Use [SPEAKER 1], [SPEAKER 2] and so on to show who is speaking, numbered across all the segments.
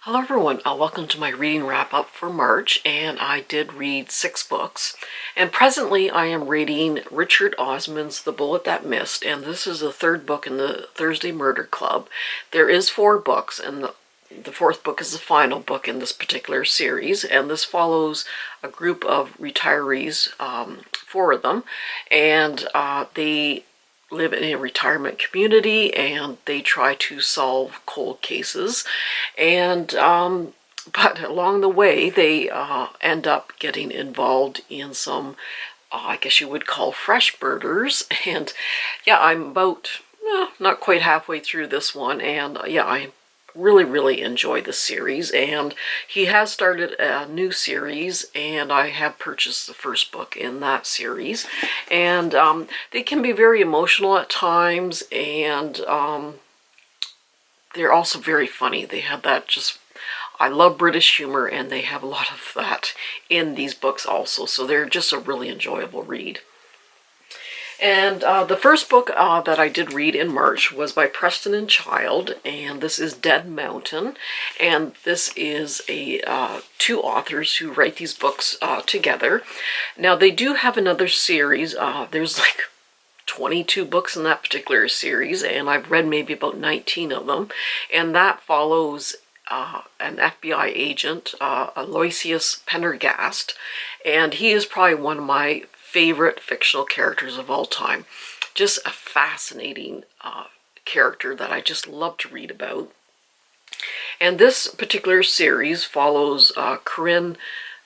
[SPEAKER 1] Hello everyone, welcome to my reading wrap-up for March, and I did read 6 books. And presently I am reading Richard Osman's The Bullet That Missed, and this is the third book in the Thursday Murder Club. There is 4 books, and the fourth book is the final book in this particular series, and this follows a group of retirees, 4 of them, and they live in a retirement community and they try to solve cold cases, and but along the way they end up getting involved in some I guess you would call fresh murders. And yeah, I'm about not quite halfway through this one, and yeah, I really enjoy the series, and he has started a new series, and I have purchased the first book in that series, and they can be very emotional at times, and they're also very funny. They have that I love British humor, and they have a lot of that in these books also, so they're just a really enjoyable read. And the first book that I did read in March was by Preston and Child, and this is Dead Mountain. And this is a 2 authors who write these books together. Now they do have another series. There's like 22 books in that particular series, and I've read maybe about 19 of them. And that follows an FBI agent, Aloysius Pendergast, and he is probably one of my favorite fictional characters of all time. Just a fascinating character that I just love to read about. And this particular series follows Corinne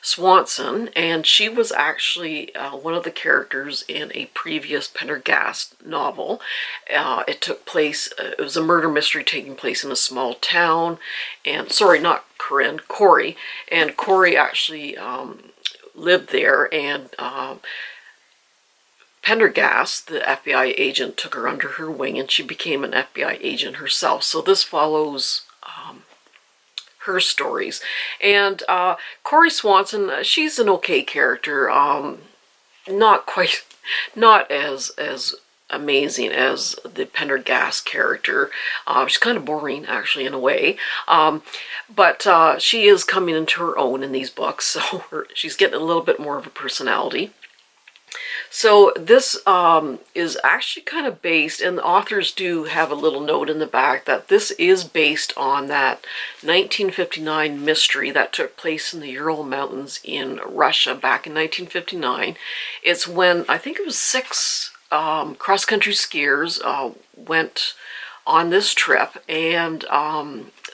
[SPEAKER 1] Swanson, and she was actually one of the characters in a previous Pendergast novel. It took place, it was a murder mystery taking place in a small town, and sorry, not Corinne, Corey. And Corey actually lived there, and Pendergast, the FBI agent, took her under her wing, and she became an FBI agent herself. So this follows her stories. And Corey Swanson, she's an okay character. Not as amazing as the Pendergast character. She's kind of boring, actually, in a way. But she is coming into her own in these books, so she's getting a little bit more of a personality. So this is actually kind of based, and the authors do have a little note in the back that this is based on that 1959 mystery that took place in the Ural Mountains in Russia back in 1959. It's when, I think it was 6 cross-country skiers went on this trip, and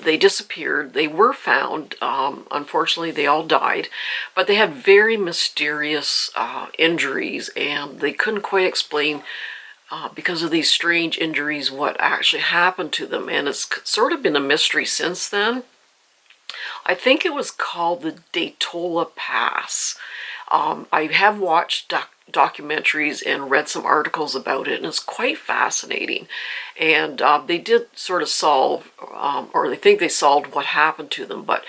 [SPEAKER 1] they disappeared. They were found. Unfortunately, they all died, but they had very mysterious injuries, and they couldn't quite explain because of these strange injuries what actually happened to them, and it's sort of been a mystery since then. I think it was called the Datola Pass. I have watched documentaries and read some articles about it, and it's quite fascinating. And they did sort of solve, or they think they solved what happened to them. But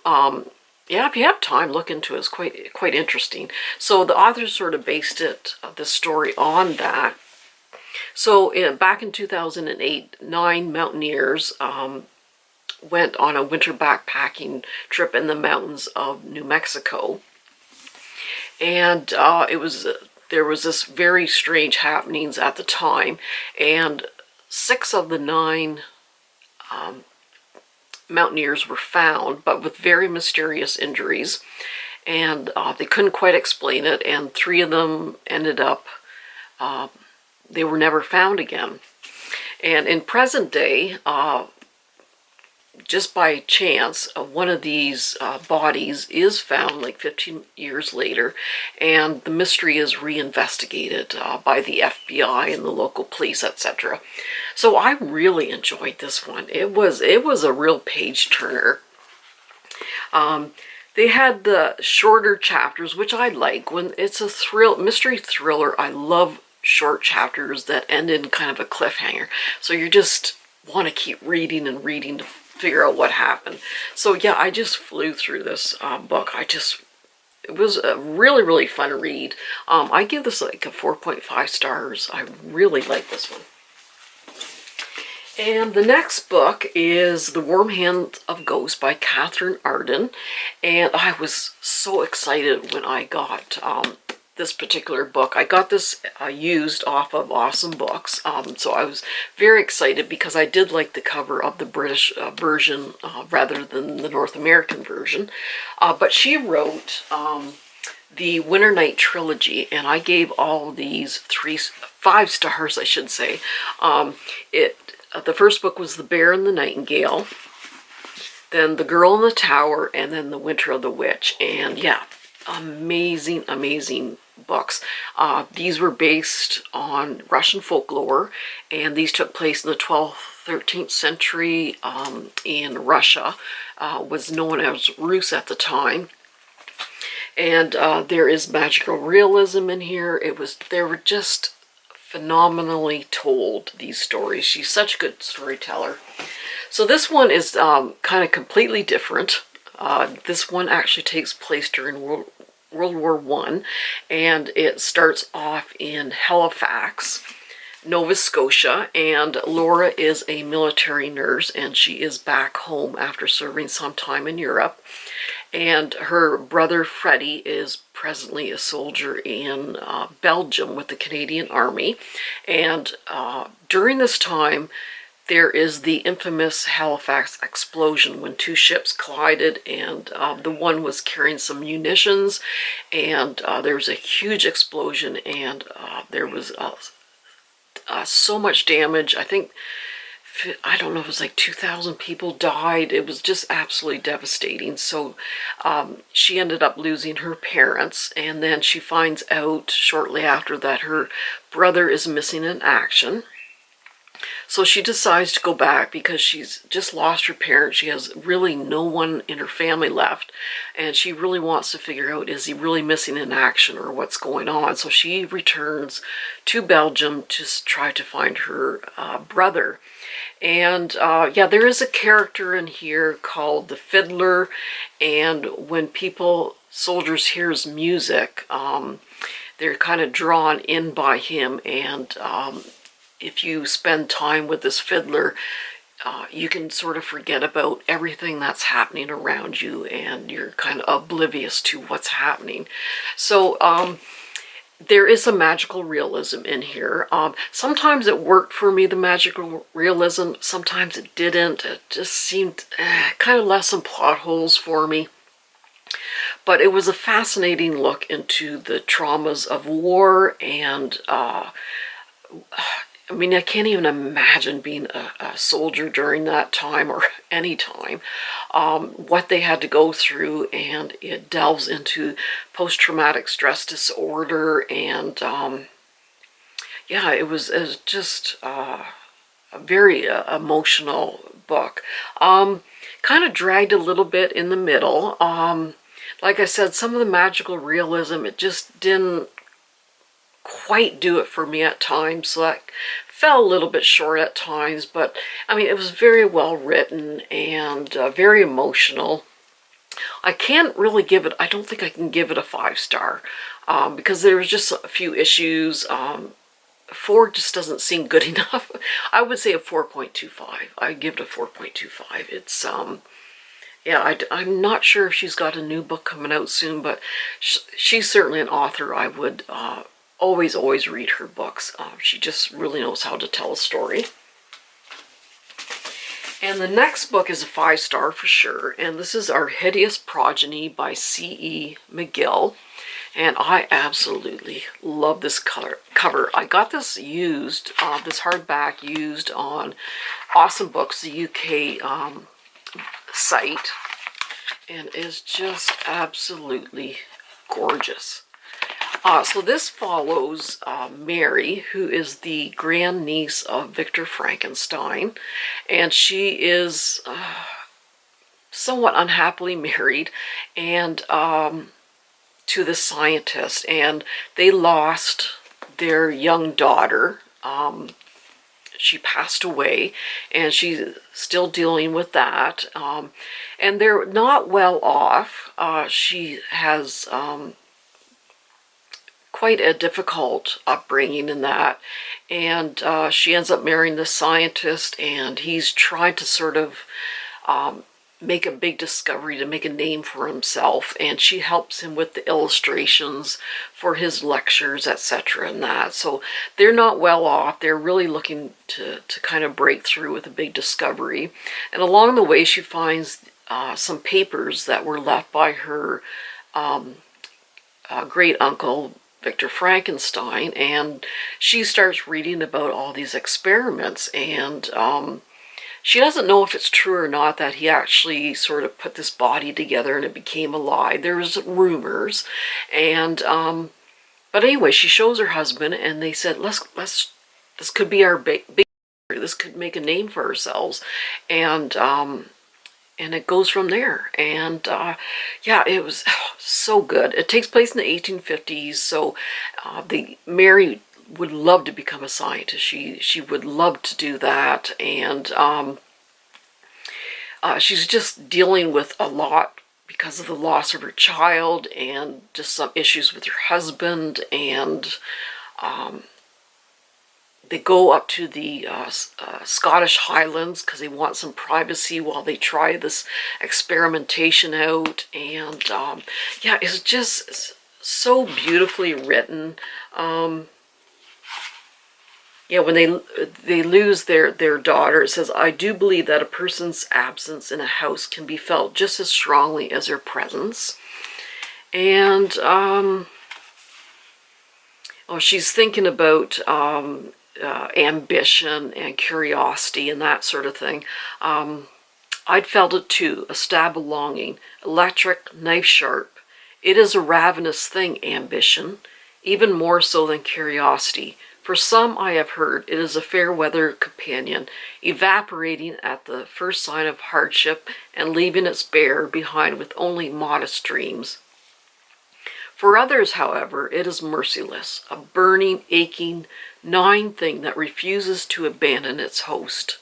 [SPEAKER 1] yeah, if you have time, look into it. It's quite interesting. So the authors sort of based this story on that. So back in 2008, 9 mountaineers went on a winter backpacking trip in the mountains of New Mexico. And there was this very strange happenings at the time, and 6 of the 9 mountaineers were found, but with very mysterious injuries, and they couldn't quite explain it, and 3 of them ended up, they were never found again. And in present day, just by chance, one of these bodies is found like 15 years later, and the mystery is reinvestigated by the FBI and the local police, etc. So I really enjoyed this one. It was a real page turner. They had the shorter chapters, which I like. When it's a mystery thriller, I love short chapters that end in kind of a cliffhanger. So you just want to keep reading and reading to figure out what happened. So yeah, I just flew through this book. It was a really fun read. I give this like a 4.5 stars. I really like this one. And the next book is The Warm Hand of Ghosts by Catherine Arden. And I was so excited when I got this particular book. I got this used off of Awesome Books. So I was very excited because I did like the cover of the British version rather than the North American version. But she wrote the Winter Night trilogy, and I gave all these 5 stars, I should say. The first book was The Bear and the Nightingale, then The Girl in the Tower, and then The Winter of the Witch. And yeah, amazing, amazing books. These were based on Russian folklore, and these took place in the 12th, 13th century in Russia. Was known as Rus at the time. And there is magical realism in here. They were just phenomenally told, these stories. She's such a good storyteller. So this one is kind of completely different. This one actually takes place during World War I, and it starts off in Halifax, Nova Scotia, and Laura is a military nurse, and she is back home after serving some time in Europe. And her brother Freddie is presently a soldier in Belgium with the Canadian Army. And during this time, there is the infamous Halifax explosion when 2 ships collided, and the one was carrying some munitions, and there was a huge explosion, and there was so much damage. I don't know if it was like 2,000 people died. It was just absolutely devastating. So she ended up losing her parents, and then she finds out shortly after that her brother is missing in action. So she decides to go back because she's just lost her parents. She has really no one in her family left, and she really wants to figure out, is he really missing in action or what's going on? So she returns to Belgium to try to find her brother. And yeah, there is a character in here called the Fiddler, and when soldiers hears music, they're kind of drawn in by him, and if you spend time with this fiddler, you can sort of forget about everything that's happening around you, and you're kind of oblivious to what's happening. So there is some magical realism in here. Sometimes it worked for me, the magical realism. Sometimes it didn't. It just seemed kind of left some plot holes for me. But it was a fascinating look into the traumas of war, and I mean, I can't even imagine being a soldier during that time or any time, what they had to go through, and it delves into post-traumatic stress disorder, and yeah, it was just a very emotional book. Kind of dragged a little bit in the middle. Like I said, some of the magical realism, it just didn't quite do it for me at times, so that fell a little bit short at times. But I mean, it was very well written and very emotional. I can't really give it, I don't think I can give it a 5-star because there was just a few issues. 4 just doesn't seem good enough. I would say a 4.25. I'd give it a 4.25. It's yeah, I'm not sure if she's got a new book coming out soon, but she's certainly an author I would always read her books. She just really knows how to tell a story. And the next book is a 5-star for sure, and this is Our Hideous Progeny by C.E. McGill. And I absolutely love this cover. I got this used, this hardback used on Awesome Books, the UK site, and is just absolutely gorgeous. So this follows Mary, who is the grandniece of Victor Frankenstein, and she is somewhat unhappily married and to the scientist, and they lost their young daughter. She passed away, and she's still dealing with that, and they're not well off. She has quite a difficult upbringing in that. And she ends up marrying this scientist, and he's trying to sort of make a big discovery to make a name for himself, and she helps him with the illustrations for his lectures, etc. and that. So they're not well off. They're really looking to kind of break through with a big discovery. And along the way she finds some papers that were left by her great uncle Victor Frankenstein, and she starts reading about all these experiments, and she doesn't know if it's true or not that he actually sort of put this body together and it became alive. There's rumors, and but anyway, she shows her husband, and they said, let's this could be our big, this could make a name for ourselves, and it goes from there. And yeah, it was so good. It takes place in the 1850s, so Mary would love to become a scientist. She would love to do that, and she's just dealing with a lot because of the loss of her child and just some issues with her husband, and they go up to the Scottish Highlands because they want some privacy while they try this experimentation out. And yeah, it's just so beautifully written. Yeah, when they lose their daughter, it says, I do believe that a person's absence in a house can be felt just as strongly as their presence. And she's thinking about ambition and curiosity and that sort of thing. I'd felt it too, a stab of longing, electric, knife sharp. It is a ravenous thing, ambition, even more so than curiosity. For some, I have heard, it is a fair weather companion, evaporating at the first sign of hardship and leaving its bearer behind with only modest dreams. For others, however, it is merciless, a burning, aching, gnawing thing that refuses to abandon its host,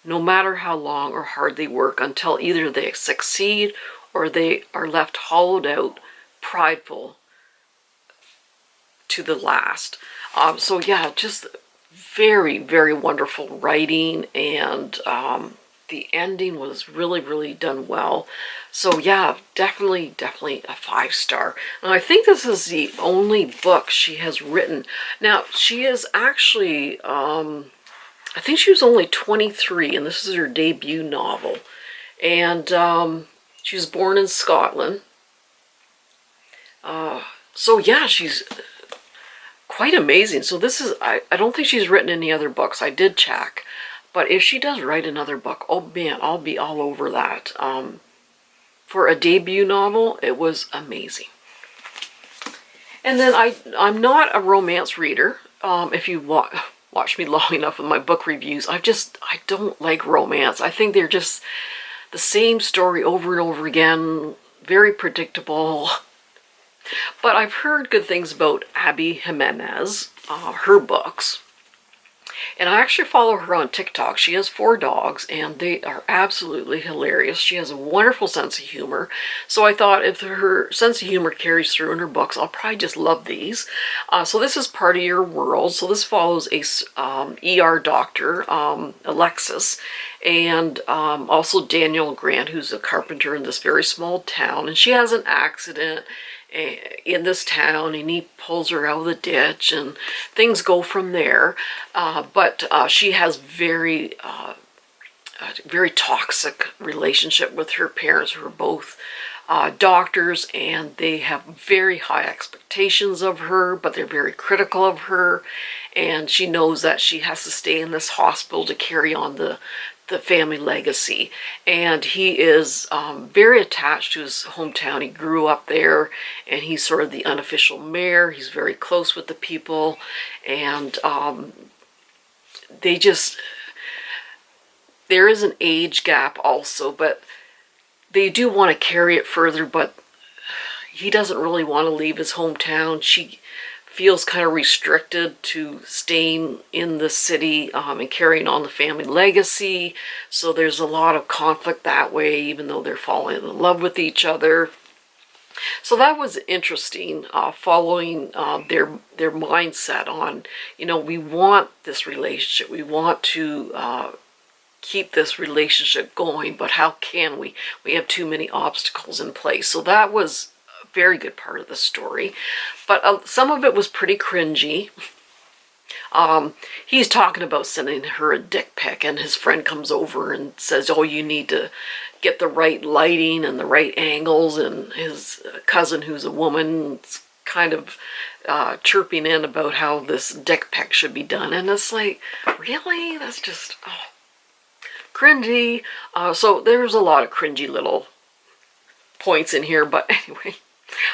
[SPEAKER 1] no matter how long or hard they work, until either they succeed or they are left hollowed out, prideful to the last. So yeah, just very, very wonderful writing, and the ending was really, really done well. So yeah, definitely a 5-star. And I think this is the only book she has written. Now, she is actually, I think she was only 23, and this is her debut novel. And she was born in Scotland. So yeah, she's quite amazing. So this is, I don't think she's written any other books. I did check. But if she does write another book, oh man, I'll be all over that. For a debut novel, it was amazing. And then I'm not a romance reader. If you watch me long enough with my book reviews, I don't like romance. I think they're just the same story over and over again, very predictable. But I've heard good things about Abby Jimenez, her books. And I actually follow her on TikTok. She has 4 dogs, and they are absolutely hilarious. She has a wonderful sense of humor. So I thought if her sense of humor carries through in her books, I'll probably just love these. So this is Part of Your World. So this follows a ER doctor, Alexis, and also Daniel Grant, who's a carpenter in this very small town. And she has an accident in this town, and he pulls her out of the ditch, and things go from there. But she has very toxic relationship with her parents, who are both doctors, and they have very high expectations of her, but they're very critical of her, and she knows that she has to stay in this hospital to carry on the family legacy. And he is very attached to his hometown. He grew up there, and he's sort of the unofficial mayor. He's very close with the people, and there is an age gap also, but they do want to carry it further, but he doesn't really want to leave his hometown. She feels kind of restricted to staying in the city and carrying on the family legacy. So there's a lot of conflict that way, even though they're falling in love with each other. So that was interesting, following their mindset on, we want this relationship, we want to keep this relationship going, but how can we? We have too many obstacles in place. So that was a very good part of the story, but some of it was pretty cringy. He's talking about sending her a dick pic, and his friend comes over and says, oh, you need to get the right lighting and the right angles, and his cousin, who's a woman, is kind of chirping in about how this dick pic should be done, and it's like, really? That's just cringy. So there's a lot of cringy little points in here, but anyway.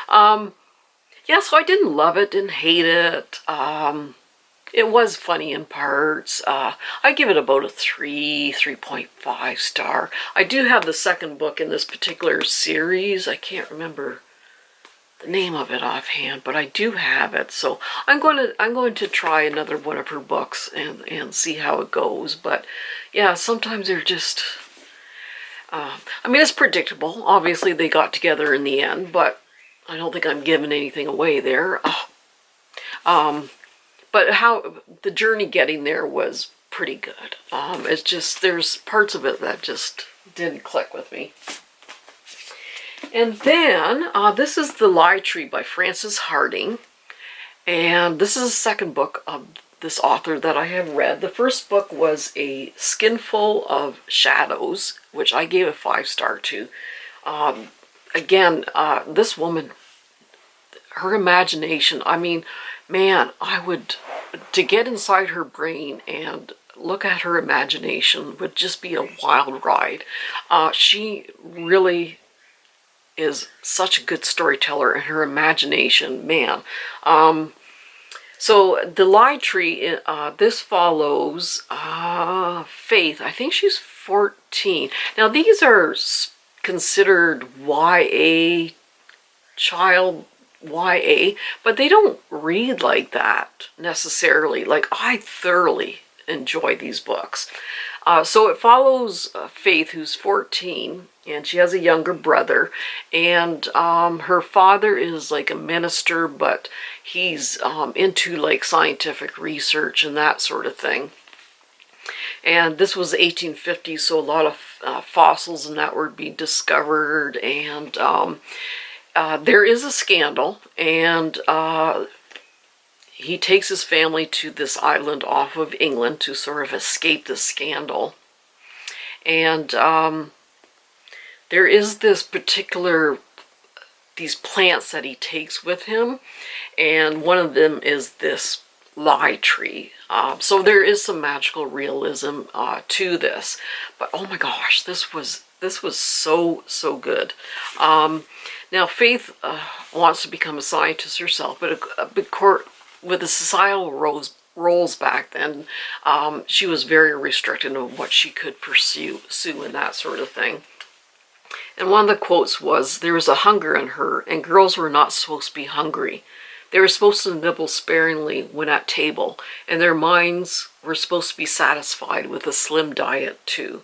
[SPEAKER 1] Yeah, so I didn't love it, didn't hate it. It was funny in parts. I give it about a 3.5 star. I do have the second book in this particular series. I can't remember the name of it offhand, but I do have it. So I'm going to try another one of her books and see how it goes. But yeah, sometimes they're just I mean, it's predictable. Obviously they got together in the end, but I don't think I'm giving anything away there. But how the journey getting there was pretty good. It's just, there's parts of it that just didn't click with me. And then, this is The Lie Tree by Frances Harding. And this is the second book of this author that I have read. The first book was A Skinful of Shadows, which I gave a 5-star to. Again, this woman, her imagination, I mean, man, to get inside her brain and look at her imagination would just be a wild ride. She really is such a good storyteller, and her imagination, man. So The Lie Tree, this follows Faith. I think she's 14. Now these are considered YA, child YA, but they don't read like that necessarily. Like, I thoroughly enjoy these books. So it follows Faith, who's 14, and she has a younger brother, and her father is like a minister, but he's into like scientific research and that sort of thing. And this was 1850, so a lot of fossils and that were being discovered, and there is a scandal, and he takes his family to this island off of England to sort of escape the scandal. And there is this particular, these plants that he takes with him, and one of them is this lie tree. So there is some magical realism to this. But oh my gosh, this was so good. Now Faith wants to become a scientist herself, but with the societal roles back then, she was very restricted on what she could pursue and that sort of thing. And one of the quotes was, there was a hunger in her, and girls were not supposed to be hungry. They were supposed to nibble sparingly when at table, and their minds were supposed to be satisfied with a slim diet too.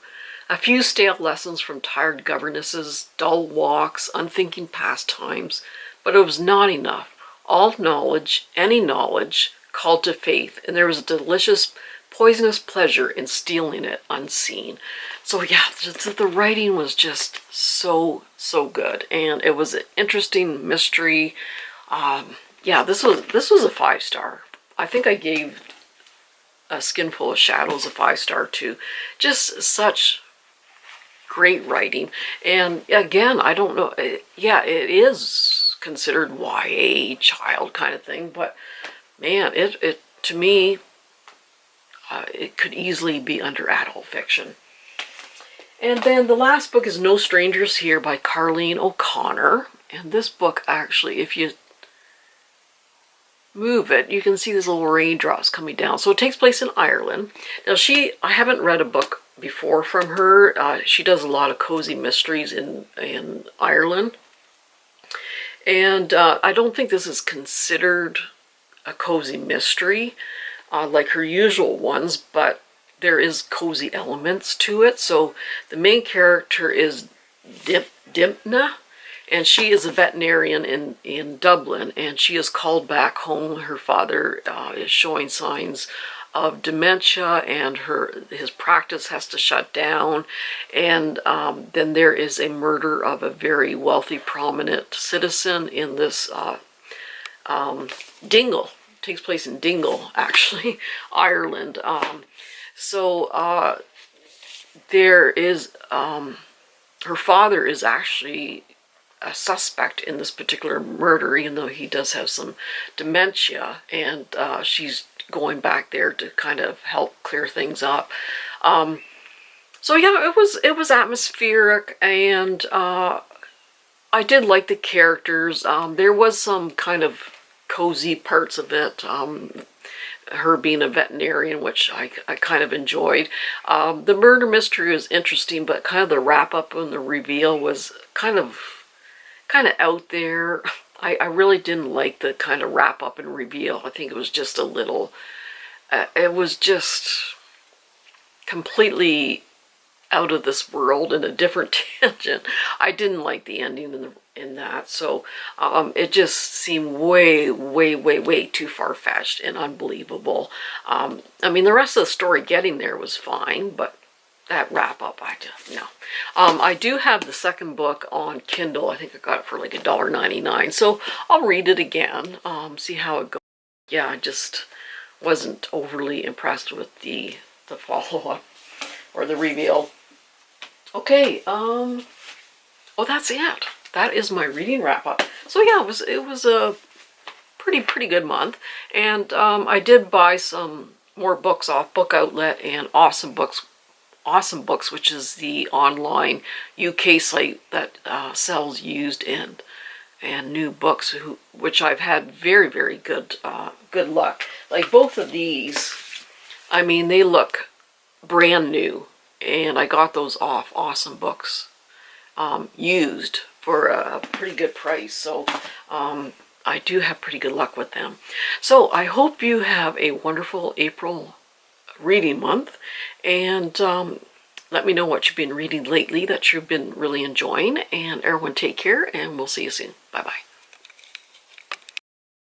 [SPEAKER 1] A few stale lessons from tired governesses, dull walks, unthinking pastimes, but it was not enough. All knowledge, any knowledge, called to faith, and there was a delicious, poisonous pleasure in stealing it unseen. So yeah, the writing was just so good, and it was an interesting mystery. Yeah, this was a 5-star. I think I gave A Skinful of Shadows a 5-star too. Just such great writing, and again, I don't know. Yeah, it is considered YA, child kind of thing, but man, it to me, it could easily be under adult fiction. And then the last book is No Strangers Here by Carleen O'Connor. And this book, actually, if you move it, you can see these little raindrops coming down. So it takes place in Ireland. Now I haven't read a book before from her. She does a lot of cozy mysteries in Ireland. And I don't think this is considered a cozy mystery like her usual ones, but there is cozy elements to it. So the main character is Dimna, and she is a veterinarian in Dublin, and she is called back home. Her father is showing signs of dementia, and his practice has to shut down, and then there is a murder of a very wealthy, prominent citizen in this Dingle. It takes place in Dingle, actually, Ireland. So there is, her father is actually a suspect in this particular murder, even though he does have some dementia, and she's going back there to kind of help clear things up. So yeah, it was atmospheric, and I did like the characters. There was some kind of cozy parts of it. Her being a veterinarian, which I kind of enjoyed. The murder mystery was interesting, but kind of the wrap up and the reveal was kind of out there. I really didn't like the kind of wrap up and reveal. I think it was just a little, it was just completely out of this world in a different tangent. I didn't like the ending in that, so it just seemed way too far-fetched and unbelievable. I mean, the rest of the story getting there was fine, but that wrap-up, no. I do have the second book on Kindle. I think I got it for like $1.99, so I'll read it again, see how it goes. Yeah, I just wasn't overly impressed with the follow-up or the reveal. Okay, oh, that's it. That is my reading wrap-up. So yeah, it was a pretty good month, and I did buy some more books off Book Outlet and Awesome Books, which is the online UK site that sells used and new books, which I've had very good luck. Like both of these, I mean, they look brand new, and I got those off Awesome Books used for a pretty good price. So I do have pretty good luck with them. So I hope you have a wonderful April reading month, and let me know what you've been reading lately that you've been really enjoying, and everyone take care, and we'll see you soon. Bye bye.